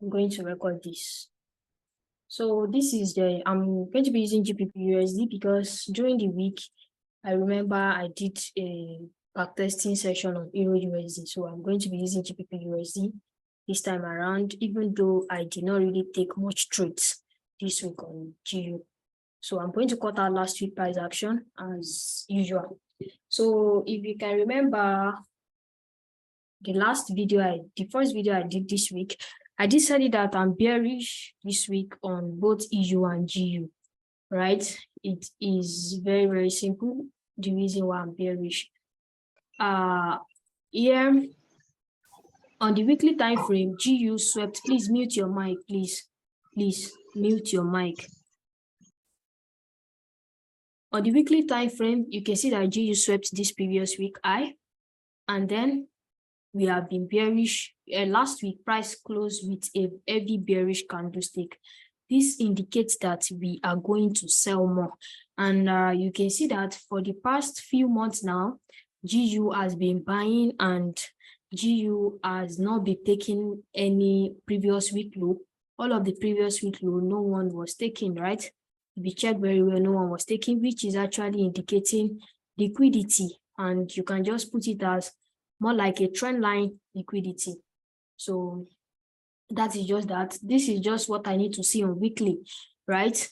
I'm going to record this. So this is I'm going to be using GBP/USD because during the week, I remember I did a backtesting session on Euro/USD. So I'm going to be using GBP/USD this time around, even though I did not really take much trades this week on GU. So I'm going to cut out last week price action as usual. So if you can remember the first video I did this week, I decided that I'm bearish this week on both EU and GU, right? It is very, very simple, the reason why I'm bearish. Here, on the weekly time frame, GU swept. Please mute your mic, please. Please mute your mic. On the weekly time frame, you can see that GU swept this previous week high, and then we have been bearish. Last week, price closed with a heavy bearish candlestick. This indicates that we are going to sell more. And you can see that for the past few months now, GU has been buying and GU has not been taking any previous week low. All of the previous week low, no one was taking, right? If you check very well, no one was taking, which is actually indicating liquidity. And you can just put it as more like a trend line liquidity. So that is just that. This is just what I need to see on weekly, right?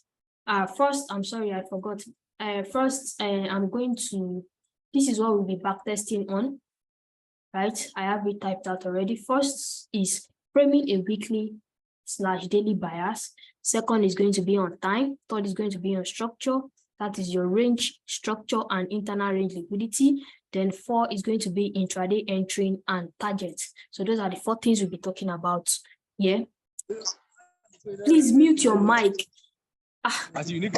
First, I'm sorry, I forgot. I'm going to, this is what we'll be backtesting on, right? I have it typed out already. First is framing a weekly/daily bias. Second is going to be on time. Third is going to be on structure. That is your range, structure, and internal range liquidity. Then 4 is going to be intraday entering and targets. So those are the 4 things we'll be talking about. Yeah. Please mute your mic. As unique.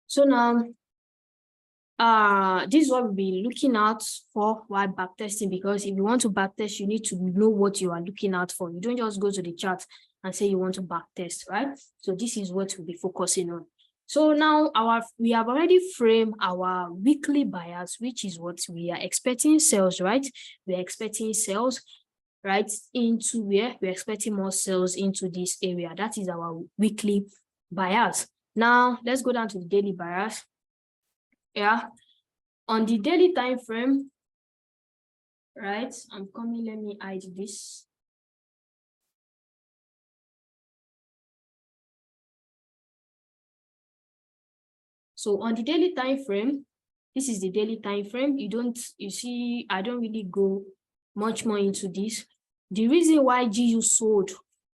So now, this is what we'll be looking out for while backtesting, because if you want to backtest, you need to know what you are looking out for. You don't just go to the chart and say you want to backtest, right? So this is what we'll be focusing on. So now we have already framed our weekly bias, which is what we are expecting sales, right? We are expecting sales, right, into where we're expecting more sales into this area. That is our weekly bias. Now let's go down to the daily bias. Yeah, on the daily time frame, right? I'm coming, let me hide this. So on the daily time frame, this is the daily time frame. You see, I don't really go much more into this. The reason why GU sold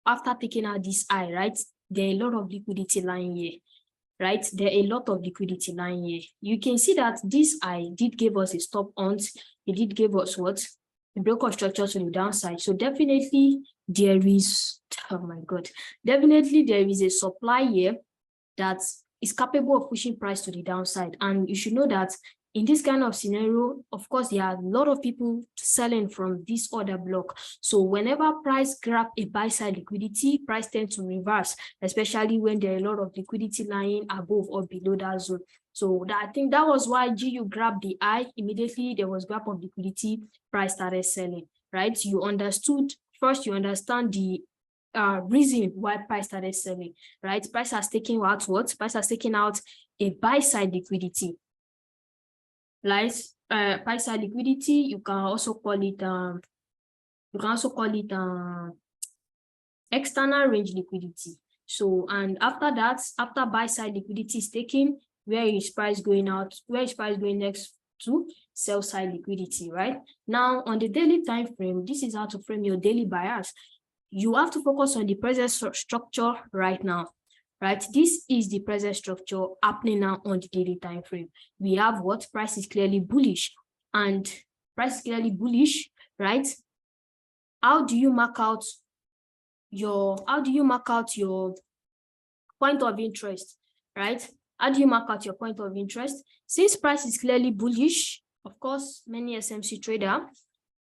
after taking out this high, right? There are a lot of liquidity lying here, right? There are a lot of liquidity lying here. You can see that this high did give us a stop hunt. It did give us what? A block of structure to the downside. So definitely there is, oh my God, definitely there is a supply here that is capable of pushing price to the downside. And you should know that in this kind of scenario, of course, there are a lot of people selling from this order block. So whenever price grab a buy side liquidity, price tends to reverse, especially when there are a lot of liquidity lying above or below that zone. So I think that was why GU grabbed the high. Immediately there was grab of liquidity, price started selling, right? You understand the reason why price started selling, right? Price has taken out what? Price has taken out a buy side liquidity. Right? Buy side liquidity, you can also call it external range liquidity. So, and after that, after buy side liquidity is taken, where is price going out? Where is price going next to? Sell side liquidity, right? Now on the daily time frame, this is how to frame your daily bias. You have to focus on the present structure right now, right? This is the present structure happening now on the daily time frame. We have what? Price is clearly bullish, and price is clearly bullish, right? How do you mark out your point of interest, right? How do you mark out your point of interest? Since price is clearly bullish, of course, many SMC trader,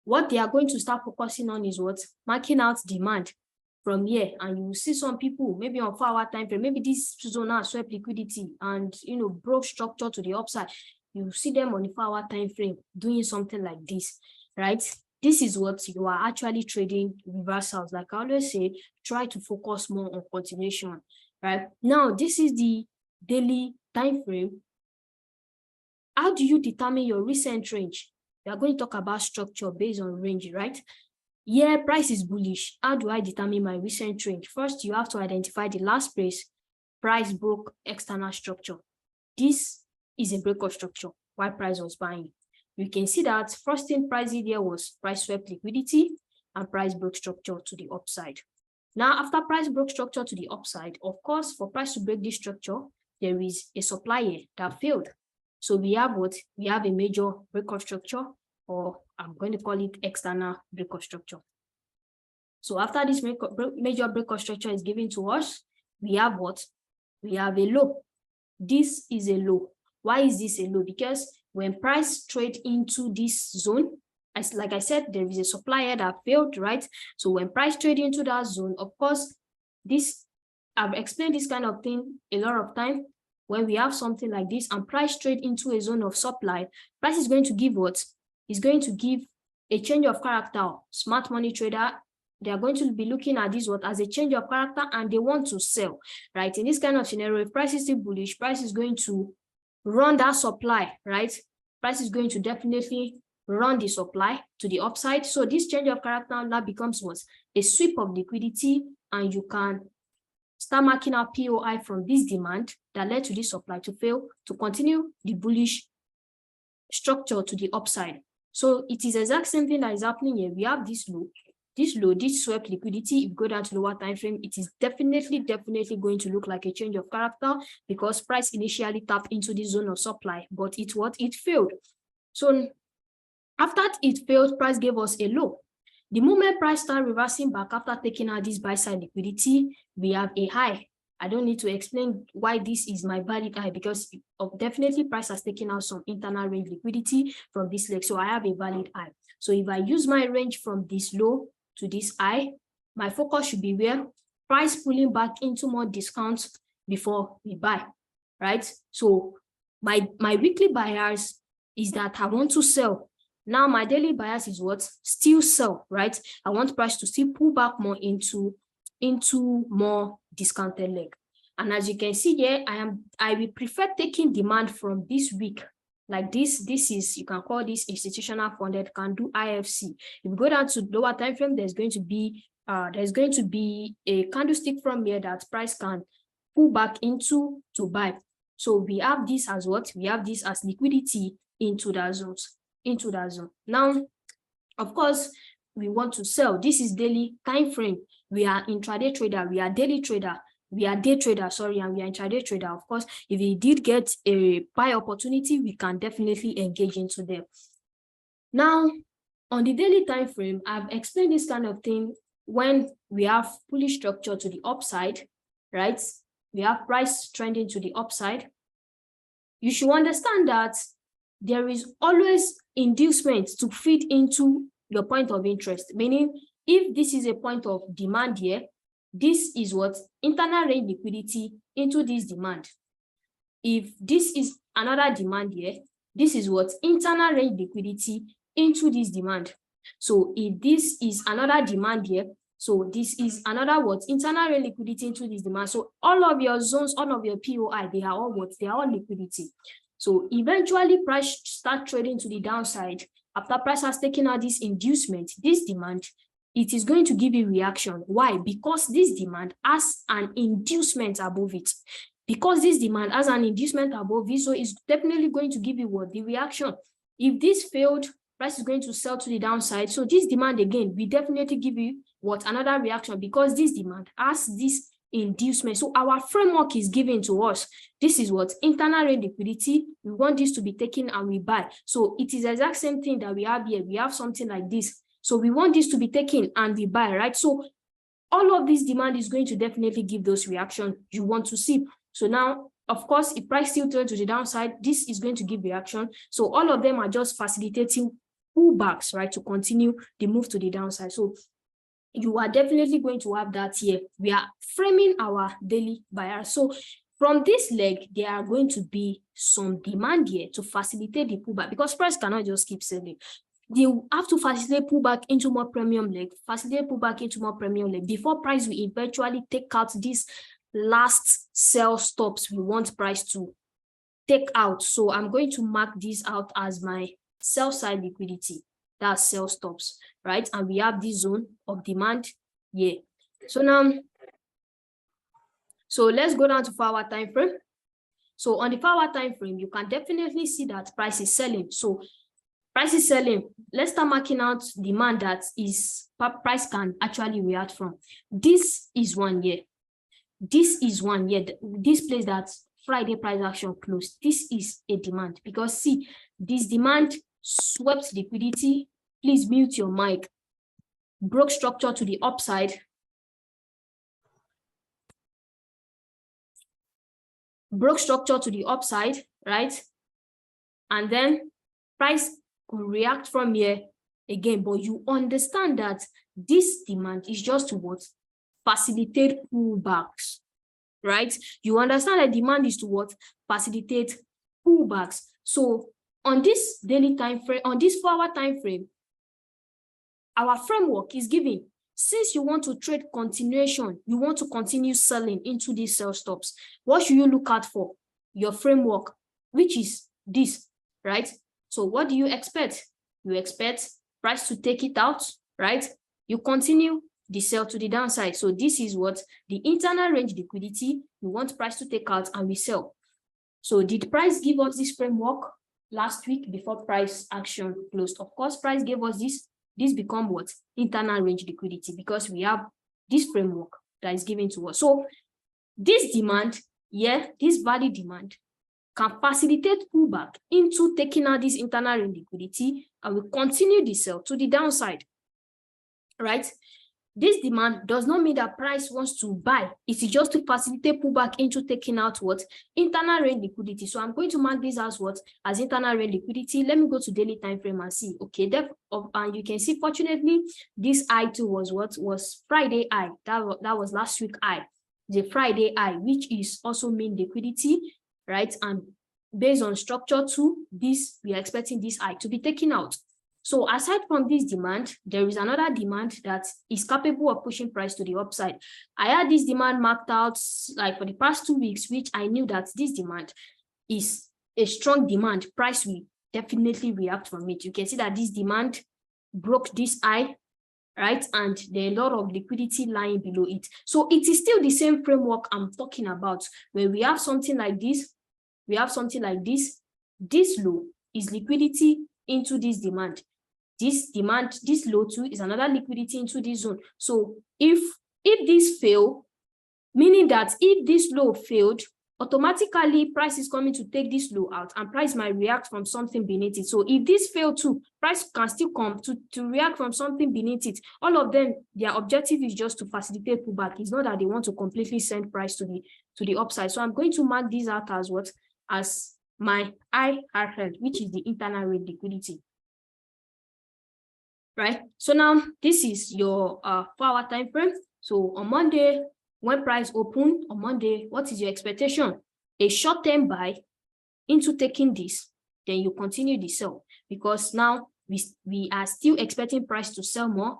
what they are going to start focusing on is what? Marking out demand from here. And you will see some people, maybe on 4-hour time frame, maybe this zone has swept liquidity and, you know, broke structure to the upside. you see them on the 4-hour time frame doing something like this, right? This is what you are actually trading reversals. Like I always say, try to focus more on continuation, right? Now, this is the daily time frame. How do you determine your recent range? We are going to talk about structure based on range, right? Yeah, price is bullish. How do I determine my recent range? First, you have to identify the last price broke external structure. This is a breakout structure while price was buying. You can see that first thing price did here was price swept liquidity and price broke structure to the upside. Now, after price broke structure to the upside, of course, for price to break this structure, there is a supplier that failed. So we have what? We have a major breakout structure, or I'm going to call it external breakout structure. So after this major breakout structure is given to us, we have what? We have a low. This is a low. Why is this a low? Because when price trade into this zone, like I said, there is a supplier that failed, right? So when price trade into that zone, of course, I've explained this kind of thing a lot of time. When we have something like this and price trade into a zone of supply, price is going to give what? It's going to give a change of character. Smart money trader, they are going to be looking at this as a change of character, and they want to sell, right? In this kind of scenario, if price is still bullish, price is going to run that supply, right? Price is going to definitely run the supply to the upside. So this change of character now becomes what? A sweep of liquidity, and you can start marking out POI from this demand that led to this supply to fail to continue the bullish structure to the upside. So it is the exact same thing that is happening here. We have this low, this swept liquidity. If you go down to lower time frame, it is definitely going to look like a change of character, because price initially tapped into the zone of supply, but it failed. So after it failed, price gave us a low. The moment price started reversing back after taking out this buy side liquidity, we have a high. I don't need to explain why this is my valid high, because definitely price has taken out some internal range liquidity from this leg. So I have a valid high. So if I use my range from this low to this high, my focus should be where? Price pulling back into more discounts before we buy, right? So my weekly bias is that I want to sell. Now my daily bias is what? Still sell, right? I want price to still pull back more into more discounted leg. And as you can see here, I will prefer taking demand from this week. Like this is, you can call this institutional funded, can do IFC. If you go down to lower time frame, there's going to be a candlestick from here that price can pull back into to buy. So we have this as what? We have this as liquidity into that zone. Now, of course, we want to sell. This is daily time frame. We are intraday trader, we are daily trader, we are day trader, sorry, and we are intraday trader. Of course, if we did get a buy opportunity, we can definitely engage into them. Now, on the daily time frame, I've explained this kind of thing when we have bullish structure to the upside, right? We have price trending to the upside. You should understand that there is always inducement to feed into your point of interest, meaning if this is a point of demand here, this is what? Internal range liquidity into this demand. If this is another demand here, this is what? Internal range liquidity into this demand. So if this is another demand here, so this is another what? Internal range liquidity into this demand. So all of your zones, all of your POI, they are all what? They are all liquidity. So eventually price start trading to the downside. After price has taken out this inducement, this demand, it is going to give you reaction. Why? Because this demand has an inducement above it. Because this demand has an inducement above it, so it's definitely going to give you what? The reaction. If this failed, price is going to sell to the downside. So this demand again, we definitely give you what? Another reaction, because this demand has this inducement. So our framework is given to us. This is what? Internal range liquidity. We want this to be taken and we buy. So it is the exact same thing that we have here. We have something like this. So we want this to be taken and we buy, right? So all of this demand is going to definitely give those reactions you want to see. So now, of course, if price still turns to the downside, this is going to give reaction. So all of them are just facilitating pullbacks, right, to continue the move to the downside. So you are definitely going to have that here. We are framing our daily bias. So From this leg, there are going to be some demand here to facilitate the pullback, because price cannot just keep selling. They have to facilitate pullback into more premium leg, facilitate pullback into more premium leg before price will eventually take out these last sell stops we want price to take out. So I'm going to mark this out as my sell side liquidity. That's sell stops, right? And we have this zone of demand here. So now, so let's go down to 4-hour time frame. So on the 4-hour time frame, you can definitely see that price is selling. So price is selling. Let's start marking out demand that is price can actually react from. This is 1 year. This is 1 year. This place that Friday price action closed. This is a demand, because see, this demand swept liquidity. Please mute your mic. Broke structure to the upside. Broke structure to the upside, right? And then price could react from here again, but you understand that this demand is just to what? Facilitate pullbacks, right? You understand that demand is to what? Facilitate pullbacks. So on this daily time frame, on this 4-hour time frame, our framework is given. Since you want to trade continuation, you want to continue selling into these sell stops, what should you look out for? Your framework, which is this, right? So what do you expect? You expect price to take it out, right? You continue the sell to the downside. So this is what the internal range liquidity you want price to take out, and we sell. So did price give us this framework last week before price action closed? Of course, price gave us this. This become what? Internal range liquidity, because we have this framework that is given to us. So this demand, this valid demand can facilitate pullback into taking out this internal range liquidity, and we continue the sell to the downside, right? This demand does not mean that price wants to buy. It is just to facilitate pullback into taking out what? Internal range liquidity. So I'm going to mark this as what? As internal range liquidity. Let me go to daily time frame and see. Okay, and you can see, fortunately, this I too was what? Was Friday I. That was last week I. The Friday I, which is also mean liquidity, right? And based on structure 2, this we are expecting this I to be taken out. So aside from this demand, there is another demand that is capable of pushing price to the upside. I had this demand marked out like for the past 2 weeks, which I knew that this demand is a strong demand. Price will definitely react from it. You can see that this demand broke this high, right? And there are a lot of liquidity lying below it. So it is still the same framework I'm talking about. When we have something like this, this low is liquidity into this demand. This demand, this low too, is another liquidity into this zone. So if this fail, meaning that if this low failed, automatically price is coming to take this low out, and price might react from something beneath it. So if this failed too, price can still come to react from something beneath it. All of them, their objective is just to facilitate pullback. It's not that they want to completely send price to the upside. So I'm going to mark these out as what? As my IRL, which is the internal rate liquidity. Right? So now this is your 4-hour time frame. So on Monday, when price open on Monday, what is your expectation? A short-term buy into taking this, then you continue the sell, because now we are still expecting price to sell more.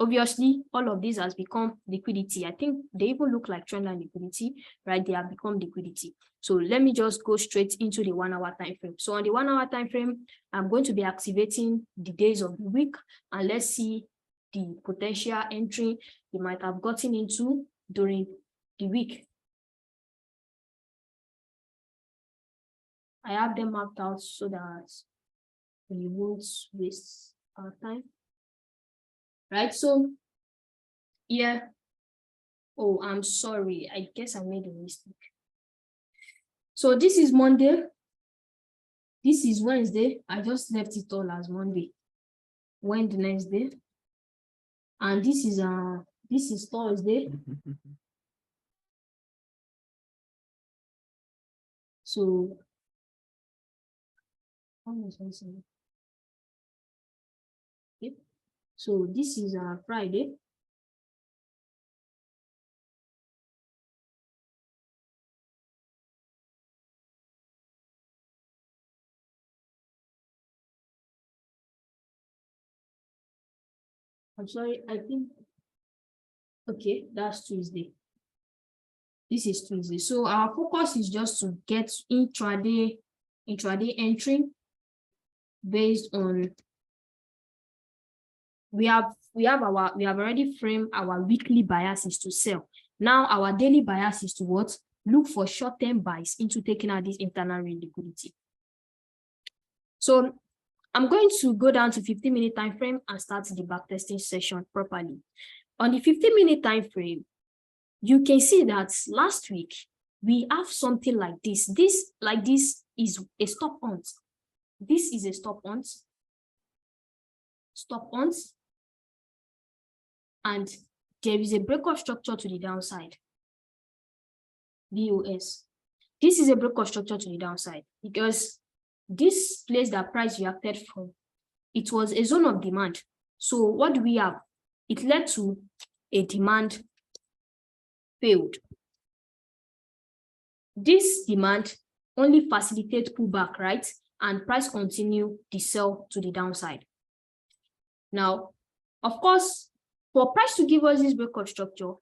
Obviously, all of this has become liquidity. I think they even look like trendline liquidity, right? They have become liquidity. So let me just go straight into the 1-hour time frame. So on the 1-hour time frame, I'm going to be activating the days of the week, and let's see the potential entry you might have gotten into during the week. I have them marked out so that we won't waste our time. Right, so yeah. Oh, I'm sorry. I guess I made a mistake. So this is Monday. This is Wednesday. I just left it all as Monday. When the next day. And this is Thursday. So okay. So this is Friday. I'm sorry, I think, okay, that's Tuesday. This is Tuesday. So our focus is just to get intraday entry based on we have already framed our weekly biases to sell. Now our daily bias is to what? Look for short-term buys into taking out this internal range liquidity. So I'm going to go down to 15-minute time frame and start the backtesting session properly. On the 15-minute time frame, you can see that last week we have something like this. This is a stop hunt. This is a stop hunt. Stop hunt. And there is a breakout structure to the downside. BOS. This is a breakout structure to the downside because this place that price reacted from, it was a zone of demand. So what do we have? It led to a demand failed. This demand only facilitates pullback, right? And price continue the sell to the downside. Now, of course, for price to give us this breakout structure,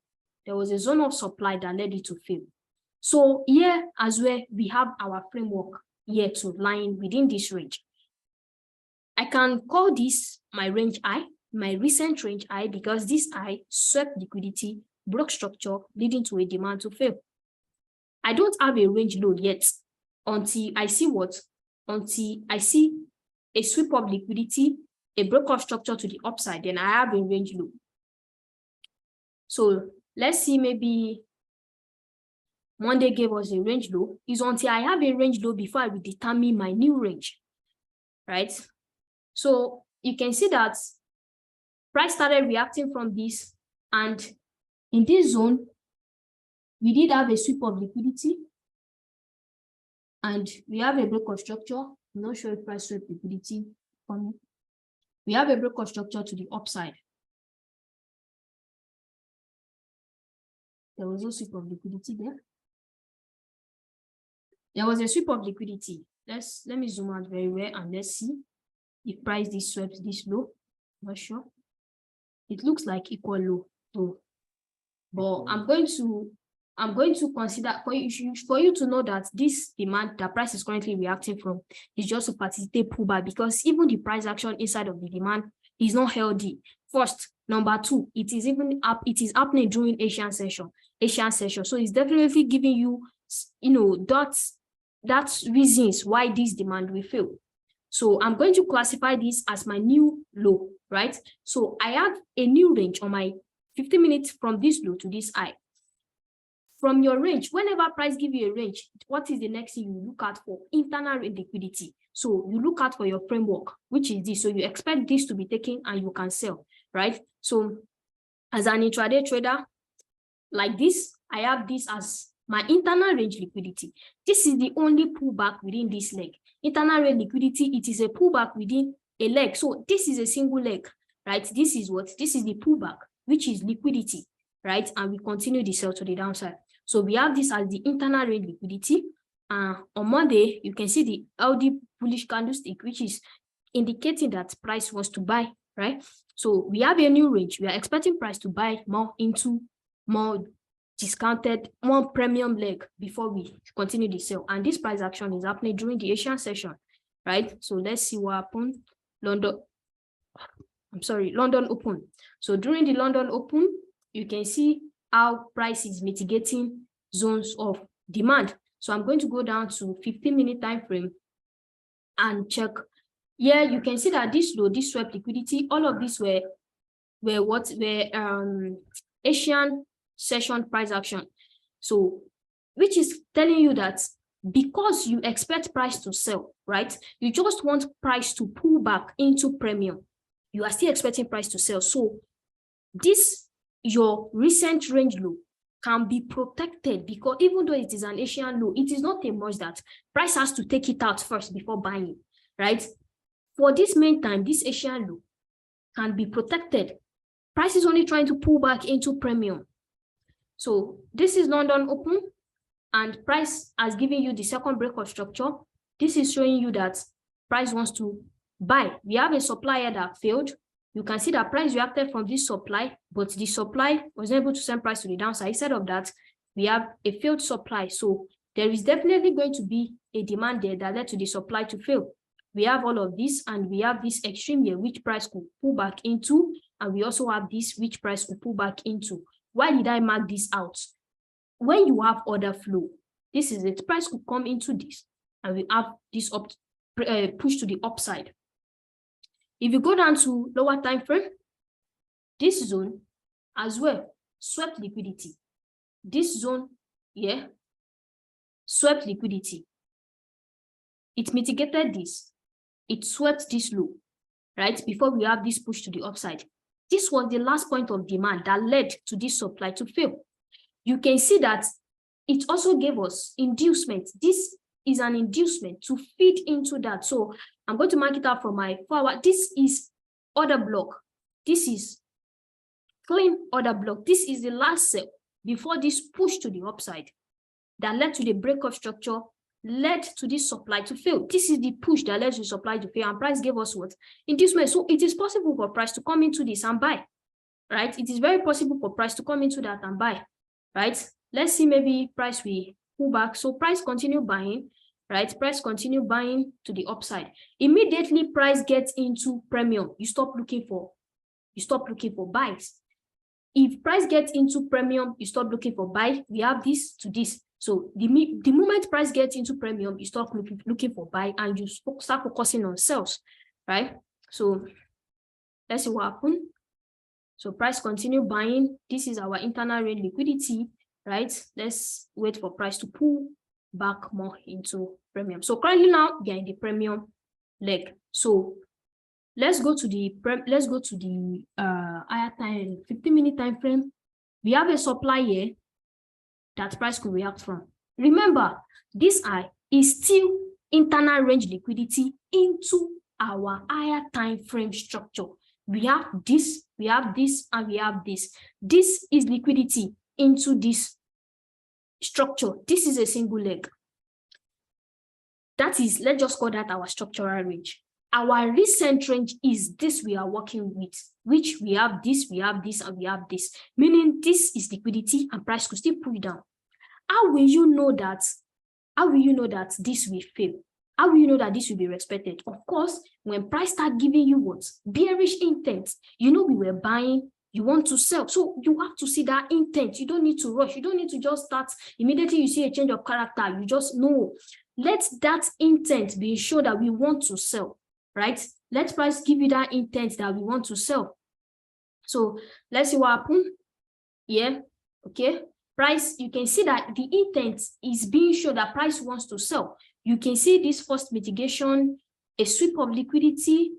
there was a zone of supply that led it to fail. So here as well, we have our framework here to line within this range. I can call this my range I, my recent range I, because this I swept liquidity, broke structure, leading to a demand to fail. I don't have a range low yet until I see what? Until I see a sweep of liquidity, a breakout structure to the upside, then I have a range low. So let's see, maybe Monday gave us a range low. It's until I have a range low before I will determine my new range, right? So you can see that price started reacting from this, and in this zone, we did have a sweep of liquidity, and we have a breakout structure. I'm not sure if price swept liquidity. We have a breakout structure to the upside. There was no sweep of liquidity there. There was a sweep of liquidity. Let me zoom out very well and let's see if price this sweeps this low. Not sure. It looks like equal low though. But I'm going to consider for you to know that this demand that price is currently reacting from is just to participate pullback, because even the price action inside of the demand is not healthy. First, number two, it is happening during Asian session. So it's definitely giving you, that's reasons why this demand will fail. So I'm going to classify this as my new low, right? So I have a new range on my 50 minutes from this low to this high. From your range, whenever price give you a range, what is the next thing you look at for? Internal liquidity. So you look out for your framework, which is this. So you expect this to be taken and you can sell, right? So as an intraday trader, like this, I have this as my internal range liquidity. This is the only pullback within this leg. Internal range liquidity, it is a pullback within a leg. So this is a single leg, right? This is what? This is the pullback, which is liquidity, right? And we continue the sell to the downside. So we have this as the internal range liquidity. On Monday, you can see the LD bullish candlestick, which is indicating that price was to buy, right? So we have a new range. We are expecting price to buy more into more discounted, more premium leg before we continue the sale. And this price action is happening during the Asian session, right? So let's see what happened. London Open. So during the London Open, you can see how price is mitigating zones of demand. So I'm going to go down to 15-minute time frame and check. Yeah, you can see that this low, this swept liquidity, all of these were Asian session price action. So which is telling you that because you expect price to sell, right? You just want price to pull back into premium. You are still expecting price to sell. So this, your recent range low, can be protected, because even though it is an Asian low, it is not a must that price has to take it out first before buying, right? For this main time, this Asian low can be protected. Price is only trying to pull back into premium. So this is London Open, and price has given you the second breakout structure. This is showing you that price wants to buy. We have a supplier that failed. You can see that price reacted from this supply, but the supply was able to send price to the downside. Instead of that, we have a failed supply. So there is definitely going to be a demand there that led to the supply to fail. We have all of this, and we have this extreme here, which price could pull back into, and we also have this, which price could pull back into. Why did I mark this out? When you have order flow, this is it. Price could come into this, and we have this push to the upside. If you go down to lower time frame, this zone as well swept liquidity. This zone here swept liquidity. It mitigated this. It swept this low, right? Before we have this push to the upside. This was the last point of demand that led to this supply to fail. You can see that it also gave us inducement. This is an inducement to feed into that. So I'm going to mark it out from my 4-hour. This is order block. This is clean order block. This is the last sell before this push to the upside that led to the breakout structure, led to this supply to fail. This is the push that led to supply to fail, and price gave us what? Inducement. So it is possible for price to come into this and buy, right? It is very possible for price to come into that and buy, right? Let's see, maybe price will pull back. So price continue buying, right? Price continue buying to the upside. Immediately price gets into premium, you stop looking for buys. If price gets into premium, you stop looking for buy. We have this to this. So the moment price gets into premium, you start looking for buy, and you start focusing on sales, right? So let's see what happened. So price continue buying. This is our internal range liquidity, right? Let's wait for price to pull back more into premium. So currently now we are in the premium leg. So let's go to the higher time, 15-minute time frame. We have a supply here that price could react from. Remember, this high is still internal range liquidity into our higher time frame structure. We have this, and we have this. This is liquidity into this structure. This is a single leg. That is, let's just call that our structural range. Our recent range is this we are working with, which we have this, and we have this, meaning this is liquidity and price could still pull down. How will you know that? How will you know that this will fail? How will you know that this will be respected? Of course, when price start giving you what? Bearish intent. You know we were buying, you want to sell. So you have to see that intent. You don't need to rush. You don't need to just start immediately you see a change of character. You just know. Let that intent be sure that we want to sell. Right? Let price give you that intent that we want to sell. So let's see what happened. Yeah, okay. Price, you can see that the intent is being shown that price wants to sell. You can see this first mitigation, a sweep of liquidity.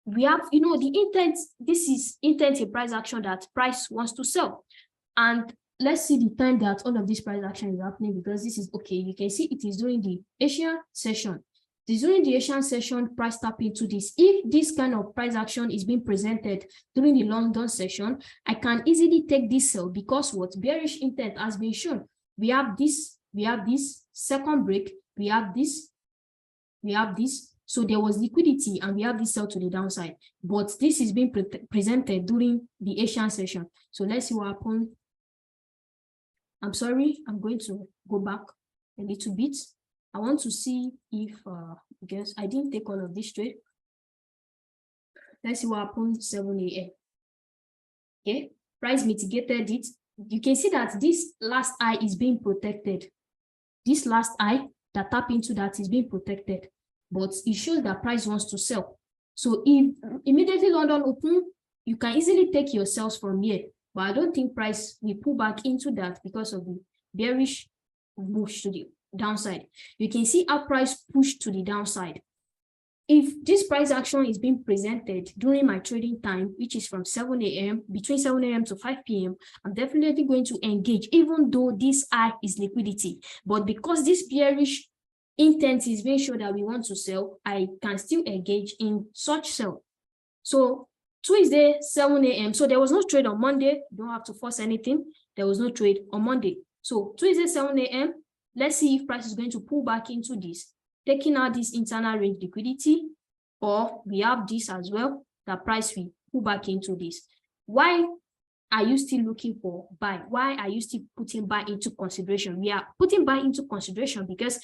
We have, the intent, this is intent a price action that price wants to sell. And let's see the time that all of this price action is happening, because this is okay. You can see it is during the Asian session. During the Asian session, price tap into this. If this kind of price action is being presented during the London session, I can easily take this sell because what? Bearish intent has been shown. We have this second break, we have this. So there was liquidity and we have this sell to the downside. But this is being presented during the Asian session. So let's see what happened. I'm sorry, I'm going to go back a little bit. I want to see if, because I didn't take all of this trade. Let's see what happened 7 a.m. Okay, price mitigated it. You can see that this last high is being protected. This last high that tap into that is being protected, but it shows that price wants to sell. So if immediately London open, you can easily take your sales from here. But I don't think price will pull back into that because of the bearish push to the downside. You can see how price pushed to the downside. If this price action is being presented during my trading time, which is from 7 a.m., between 7 a.m. to 5 p.m., I'm definitely going to engage, even though this high is liquidity. But because this bearish intent is being shown that we want to sell, I can still engage in such sell. So Tuesday, 7 a.m. So there was no trade on Monday. You don't have to force anything. There was no trade on Monday. So Tuesday, 7 a.m., let's see if price is going to pull back into this, taking out this internal range liquidity, or we have this as well, that price will pull back into this. Why are you still looking for buy? Why are you still putting buy into consideration? We are putting buy into consideration because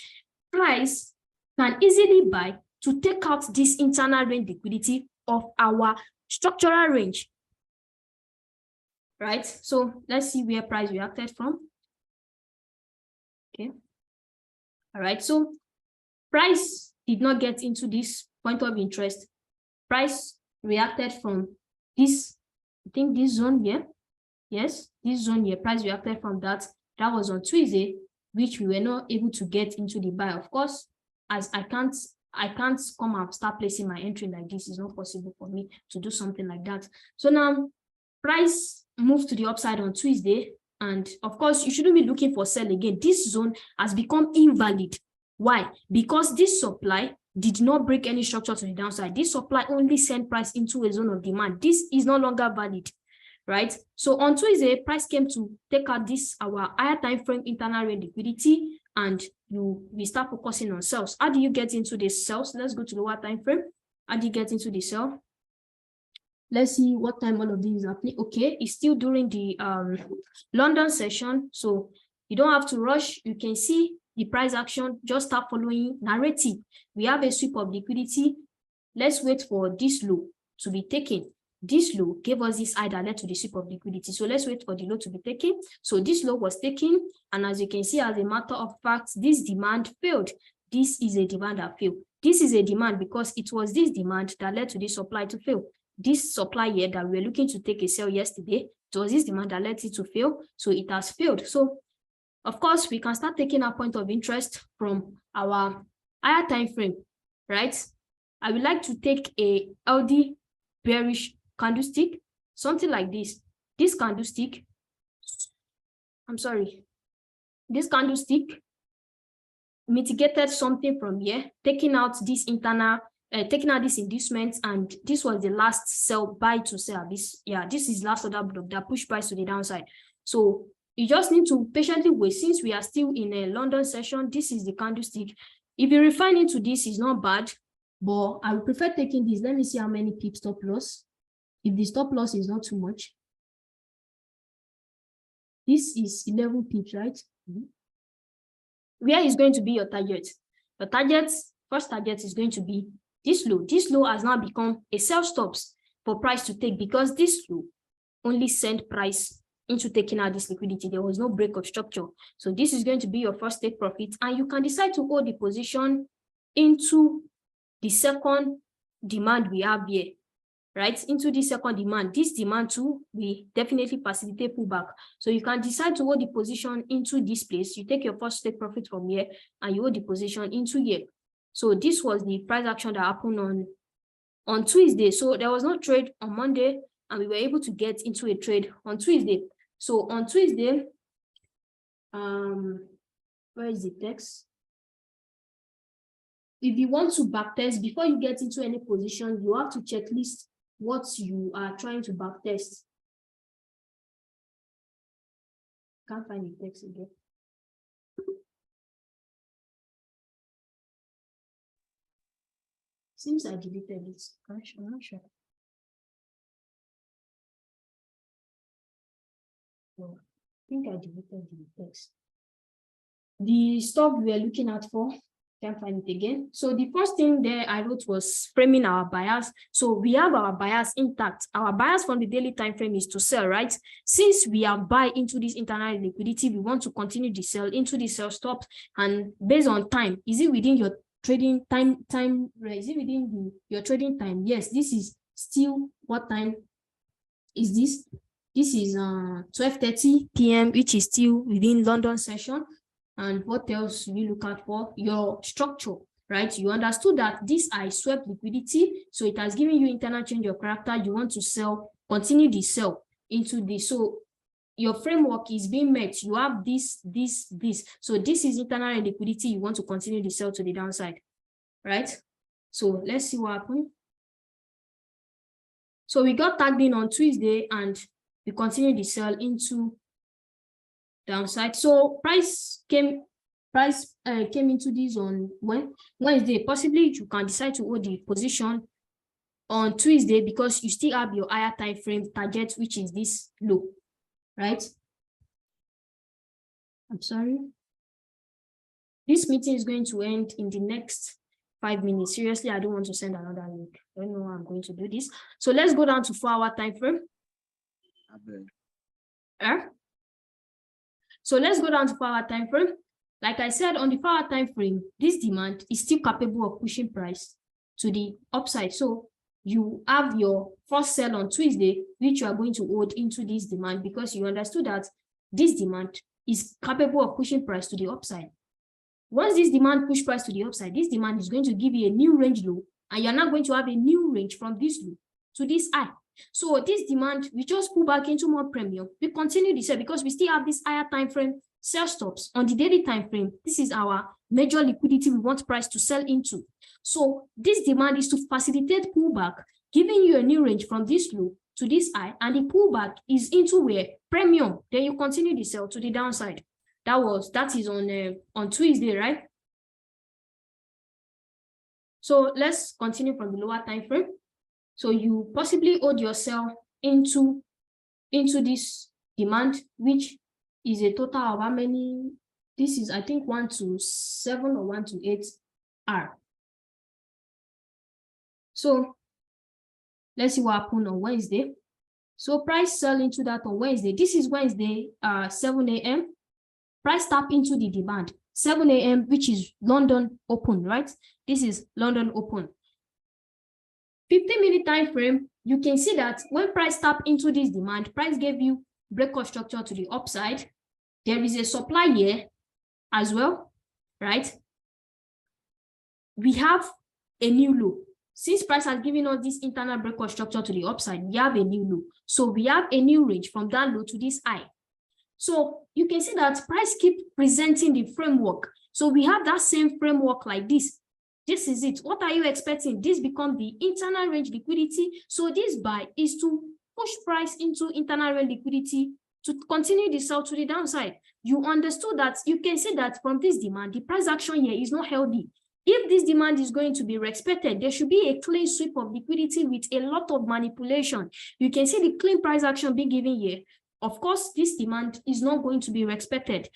price can easily buy to take out this internal range liquidity of our structural range, right? So let's see where price reacted from. Okay. All right. So price did not get into this point of interest. Price reacted from this, I think this zone here. Yes, this zone here, price reacted from that. That was on Tuesday, which we were not able to get into the buy. Of course, as I can't come and start placing my entry like this. It's not possible for me to do something like that. So now price moved to the upside on Tuesday. And of course, you shouldn't be looking for sell again. This zone has become invalid. Why? Because this supply did not break any structure to the downside. This supply only sent price into a zone of demand. This is no longer valid, right? So on Tuesday, price came to take out this, our higher time frame internal range liquidity, and we start focusing on sales. How do you get into the sales? Let's go to lower time frame. How do you get into the sell? Let's see what time all of this is happening. Okay, it's still during the London session, so you don't have to rush. You can see the price action just start following narrative. We have a sweep of liquidity. Let's wait for this low to be taken. This low gave us this high that led to the sweep of liquidity. So let's wait for the low to be taken. So this low was taken, and as you can see, as a matter of fact, this demand failed. This is a demand that failed. This is a demand because it was this demand that led to this supply to fail. This supply here that we were looking to take a sell yesterday, it was this demand that led it to fail, so it has failed. So of course, we can start taking our point of interest from our higher time frame, right? I would like to take a LD bearish candlestick, something like this. This candlestick, this candlestick mitigated something from here, taking out this internal, taking out this inducement, and this was the last sell, buy to sell. This is last order block that pushed price to the downside. So you just need to patiently wait. Since we are still in a London session, this is the candlestick. If you refine into this, it's not bad, but I would prefer taking this. Let me see how many pips stop loss. If the stop loss is not too much, this is 11 pips, right? Where is going to be your target? The target, first target is going to be this low. This low has now become a sell stops for price to take because this low only sent price into taking out this liquidity. There was no break of structure. So this is going to be your first take profit, and you can decide to hold the position into the second demand we have here, right? Into the second demand. This demand too, we definitely facilitate pullback. So you can decide to hold the position into this place. You take your first take profit from here and you hold the position into here. So this was the price action that happened on Tuesday. So there was no trade on Monday, and we were able to get into a trade on Tuesday. So on Tuesday, where is the text? If you want to backtest, before you get into any position, you have to checklist what you are trying to backtest. Can't find the text again. Seems I deleted it. I'm not sure. No, I think I deleted the text. The stuff we are looking at for, can't find it again. So the first thing there I wrote was framing our bias. So we have our bias intact. Our bias from the daily time frame is to sell, right? Since we are buy into this internal liquidity, we want to continue the sell into the sell stops, and based on time, is it within your trading time? Is it within your trading time? Yes, this is still, what time is this? This is 12:30 p.m., which is still within London session. And what else we look at for your structure, right? You understood that this I swept liquidity, so it has given you internal change of character. You want to sell, continue the sell into this. So your framework is being met. You have this. So this is internal liquidity. You want to continue the sell to the downside, right? So let's see what happened. So we got tagged in on Tuesday and we continue the sell into downside. So price came into this on Wednesday. Possibly you can decide to hold the position on Tuesday because you still have your higher time frame target, which is this low, right? I'm sorry. This meeting is going to end in the next 5 minutes. Seriously, I don't want to send another link. I don't know how I'm going to do this. So let's go down to 4-hour time frame. So let's go down to 4-hour time frame. Like I said, on the 4-hour time frame, this demand is still capable of pushing price to the upside. So you have your first sell on Tuesday, which you are going to hold into this demand because you understood that this demand is capable of pushing price to the upside. Once this demand push price to the upside, this demand is going to give you a new range low, and you're now going to have a new range from this low to this high. So this demand, we just pull back into more premium. We continue the sell because we still have this higher time frame sell stops on the daily time frame. This is our major liquidity we want price to sell into. So this demand is to facilitate pullback, giving you a new range from this low to this high, and the pullback is into where premium. Then you continue the sell to the downside. That is on Tuesday, right? So let's continue from the lower time frame. So you possibly hold your sell into this demand, which is a total of how many? This is, I think, 1 to 7 or 1 to 8 R. So let's see what happened on Wednesday. So price sell into that on Wednesday. This is Wednesday, 7 a.m. Price tap into the demand, 7 a.m., which is London open, right? This is London open. 15-minute time frame, you can see that when price tap into this demand, price gave you breakout structure to the upside. There is a supply here as well, right? We have a new low. Since price has given us this internal breakout structure to the upside, we have a new low. So we have a new range from that low to this high. So you can see that price keep presenting the framework. So we have that same framework like this. This is it. What are you expecting? This becomes the internal range liquidity. So this buy is to push price into internal range liquidity to continue the sell to the downside. You understood that. You can see that from this demand, the price action here is not healthy. If this demand is going to be respected, there should be a clean sweep of liquidity with a lot of manipulation. You can see the clean price action being given here. Of course, this demand is not going to be respected.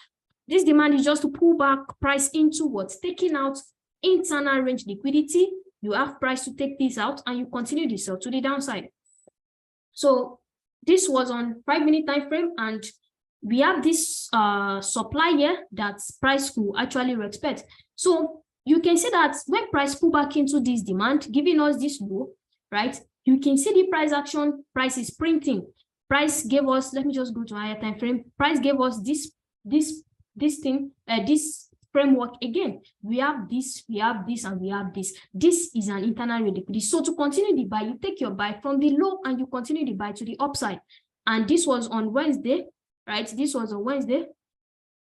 This demand is just to pull back price into what's taking out internal range liquidity. You have price to take this out and you continue the sell to the downside. So this was on 5-minute time frame, and we have this supply here that price could actually respect. So you can see that when price pull back into this demand, giving us this low, right? You can see the price action, price is printing. Price gave us, let me just go to higher time frame. Price gave us this framework again. We have this, and we have this. This is an internal liquidity. So to continue the buy, you take your buy from the low and you continue the buy to the upside. And this was on Wednesday, right? This was on Wednesday.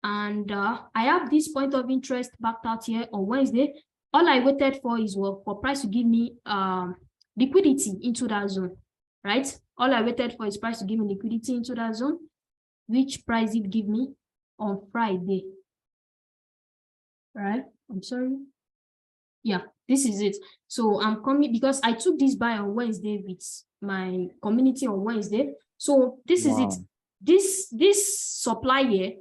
And I have this point of interest backed out here on Wednesday. All I waited for is for price to give me liquidity into that zone, right? All I waited for is price to give me liquidity into that zone, which price it give me on Friday. Right? I'm sorry. Yeah, this is it. So I'm coming because I took this buy on Wednesday with my community on Wednesday. So this is it. This supply here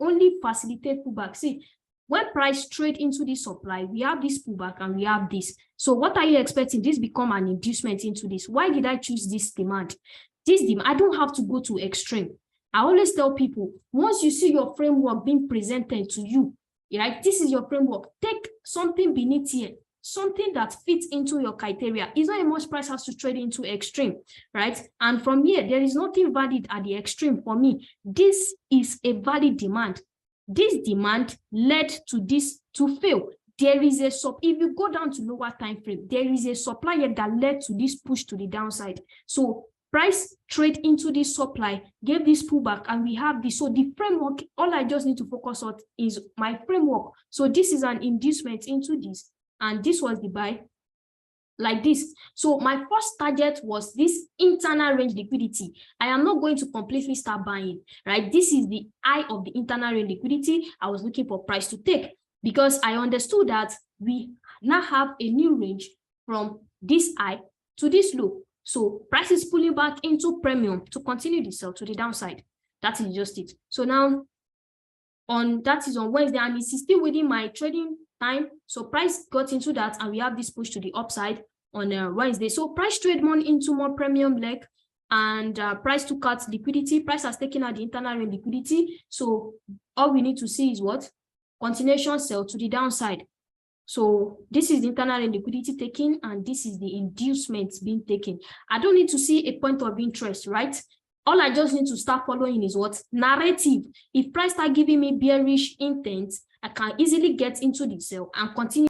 only facilitate pullback. See, when price trade into this supply, we have this pullback and we have this. So what are you expecting? This become an inducement into this. Why did I choose this demand? This demand, I don't have to go to extreme. I always tell people, once you see your framework being presented to you, right? This is your framework. Take something beneath here, something that fits into your criteria. It's not a much price has to trade into extreme, right? And from here, there is nothing valid at the extreme for me. This is a valid demand. This demand led to this to fail. There is a if you go down to lower time frame, there is a supply that led to this push to the downside. So price trade into this supply, gave this pullback, and we have this. So the framework, all I just need to focus on is my framework. So this is an inducement into this, and this was the buy like this. So my first target was this internal range liquidity. I am not going to completely start buying, right? This is the eye of the internal range liquidity I was looking for price to take, because I understood that we now have a new range from this high to this low. So price is pulling back into premium to continue the sell to the downside. That is just it. So now that is on Wednesday, and it's still within my trading time. So price got into that, and we have this push to the upside on Wednesday. So price trade more into more premium leg, and price took out liquidity. Price has taken out the internal liquidity. So all we need to see is what? Continuation sell to the downside. So this is the internal liquidity taken, and this is the inducement being taken. I don't need to see a point of interest, right? All I just need to start following is what? Narrative. If price start giving me bearish intent, I can easily get into the sell and continue